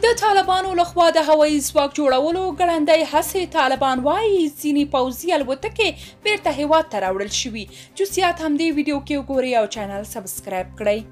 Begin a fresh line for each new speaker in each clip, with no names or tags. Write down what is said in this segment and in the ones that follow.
د طالبانو لخوا د هوایي ځواک جوړولو ګړندۍ هڅې طالبان وایي ځینې پوځي الوتکې بیرته هیواد ته راوړل شوي. جزئیات همدې ویډیو کې وګورئ او چینل سبسکرایب کړئ.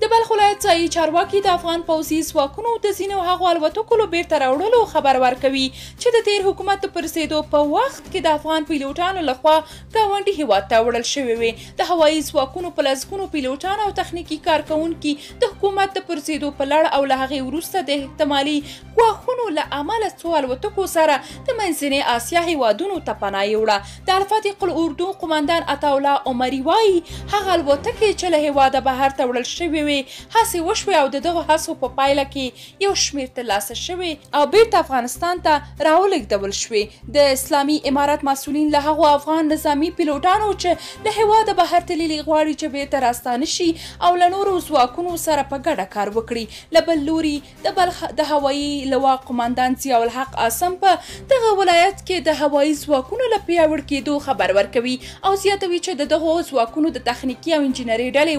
د بلخ ولایت ځایي چارواکي د افغان پوځي ځواکونو د ځینو هغو الوتکو له بیرته راوړلو خبر ورکوي چې د تیر حکومت د پرځېدو په وخت کې د افغان پیلوټانو لخوا ګاونډي هیواد ته وړل شوي وې. د هوایي ځواکونو په لسګونو پیلوټان او تخنیکي کارکوونکي د حکومت د پرځېدو په لړ او له هغې وروسته د احتمالي ګواښونو له امله څو الوتکو سره د منځنۍ اسیا هیوادونو ته پناه یوړه. د الفتح الاردو قمندان عطاالله عمري وایي هغه الوتکې چې له هیواده بهر ته وړل شوي هڅې وشوې او د دغو هڅو په پایله کې یو شمېر ترلاسه شوي او بیرته افغانستان ته راولېږدول شوې. د اسلامي امارت مسؤلین له هغو افغان نظامي پیلوټانو چې له هېواده بهر تللي غواړي چې بیرته راستانه شي او له نورو ځواکونو سره په ګډه کار وکړي. له بل لوري د بلخ د هوایي لوا قمندان ضیاءالحق عاصم په دغه ولایت کې د هوایي ځواکونو له پیاوړي کېدو خبر ورکوي او زیاتوي چې د دغو ځواکونو د تخنیکي او انجینري ډلې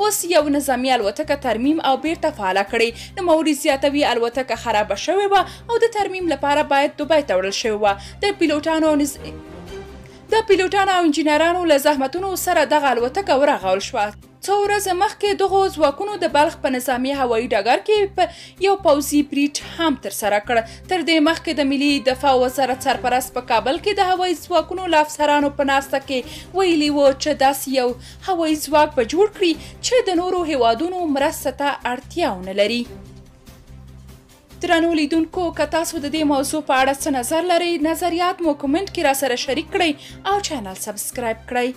اوس یو نظامي الوتکه ترمیم او بیرته فعاله کړې. نوموړي زیاتوي الوتکه خرابه شوې وه او د ترمیم لپاره باید دوبۍ ته وړل شوې وه. د پیلوټانو او انجینرانو له زحمتونو سره دغه الوتکه ورغول شوه. څو ورځې مخکې دغو ځواکونو د بلخ په نظامي هوایي ډګر کې یو پوځي بریټ هم ترسره کړ. تر دې مخکې د ملي دفاع وزارت سرپرست په کابل کې د هوایي ځواکونو له افسرانو په ناسته کې ویلي و چې داسې یو هوایي ځواک به جوړ کړي چې د نورو هیوادونو مرسته ته اړتیا ونه لري. درنو لیدونکو که تاسو د دې موضوع په اړه څه نظر لرئ، نظریات مو کومنټ کې راسره شریک کړئ او چینل سبسکرایب کړئ.